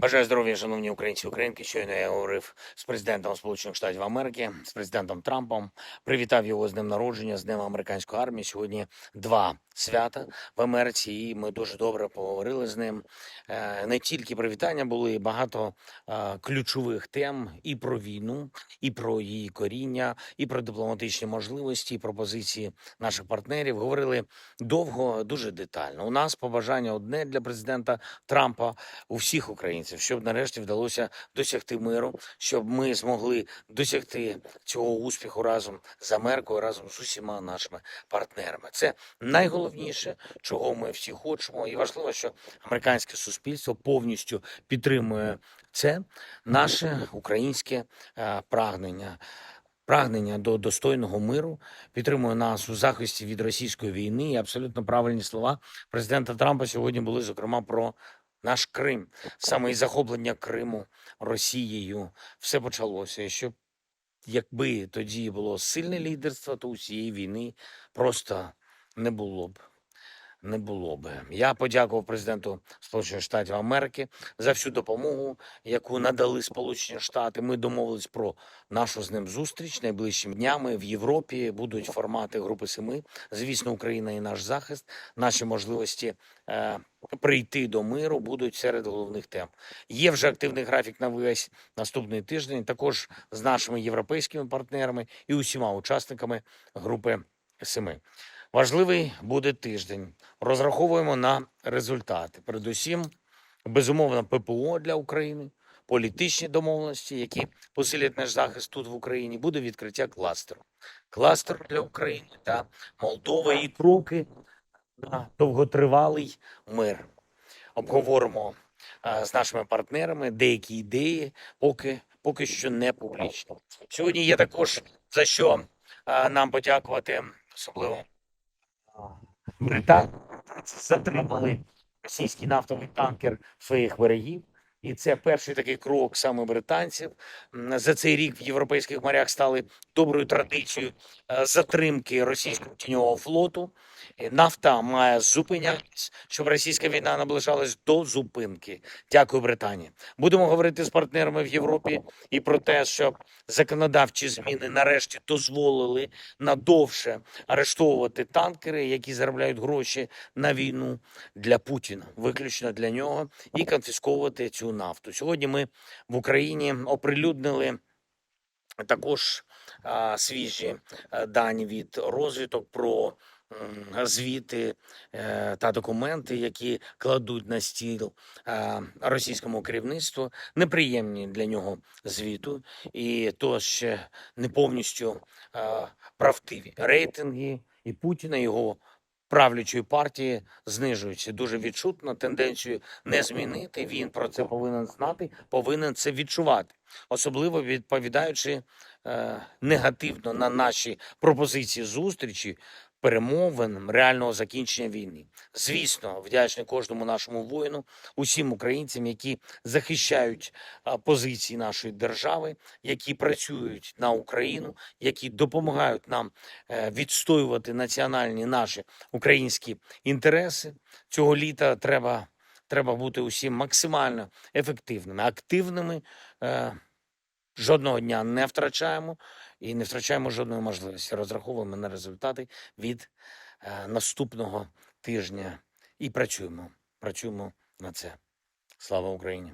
Бажаю здоров'я, шановні українці і українки. Щойно я говорив з президентом Сполучених Штатів Америки, з президентом Трампом. Привітав його з днем народження, з Днем американської армії. Сьогодні два свята в Америці, і ми дуже добре поговорили з ним. Не тільки привітання були, багато ключових тем і про війну, і про її коріння, і про дипломатичні можливості, і про позиції наших партнерів. Говорили довго, дуже детально. У нас побажання одне для президента Трампа, у всіх українців, щоб нарешті вдалося досягти миру, щоб ми змогли досягти цього успіху разом з Америкою, разом з усіма нашими партнерами. Це найголовніше, чого ми всі хочемо, і важливо, що американське суспільство повністю підтримує це наше українське прагнення. Прагнення до достойного миру, підтримує нас у захисті від російської війни. І абсолютно правильні слова президента Трампа сьогодні були, зокрема, про наш Крим. Саме із захоплення Криму Росією все почалося. І що якби тоді було сильне лідерство, то усієї війни просто не було б. Не було би. Я подякував президенту Сполучених Штатів Америки за всю допомогу, яку надали Сполучені Штати. Ми домовились про нашу з ним зустріч найближчими днями. В Європі будуть формати Групи Семи. Звісно, Україна і наш захист, наші можливості прийти до миру будуть серед головних тем. Є вже активний графік на весь наступний тиждень, також з нашими європейськими партнерами і усіма учасниками Групи Семи. Важливий буде тиждень. Розраховуємо на результати. Передусім, безумовно, ППО для України, політичні домовленості, які посилять наш захист тут в Україні, буде відкриття кластеру. Кластер для України та Молдова і кроки на довготривалий мир. Обговоримо з нашими партнерами деякі ідеї, поки що не публічно. Сьогодні є також за що нам подякувати, особливо Британії. Затримали російський нафтовий танкер своїх берегів. І це перший такий крок саме британців. За цей рік в європейських морях стали доброю традицією затримки російського тіньового флоту. Нафта має зупинятись, щоб російська війна наближалась до зупинки. Дякую, Британії. Будемо говорити з партнерами в Європі і про те, щоб законодавчі зміни нарешті дозволили надовше арештовувати танкери, які заробляють гроші на війну для Путіна, виключно для нього, і конфісковувати цю нафту. Сьогодні ми в Україні оприлюднили також свіжі дані від розвідок про звіти та документи, які кладуть на стіл російському керівництву, неприємні для нього звіту, і то ще не повністю правдиві. Рейтинги і Путіна, його правлячої партії знижуються дуже відчутно, тенденцію не змінити. Він про це повинен знати, повинен це відчувати, особливо відповідаючи негативно на наші пропозиції зустрічі, перемовин, реального закінчення війни. Звісно, вдячний кожному нашому воїну, усім українцям, які захищають позиції нашої держави, які працюють на Україну, які допомагають нам відстоювати національні наші українські інтереси. Цього літа треба бути усім максимально ефективними, активними. Жодного дня не втрачаємо і не втрачаємо жодної можливості. Розраховуємо на результати від наступного тижня і працюємо на це. Слава Україні!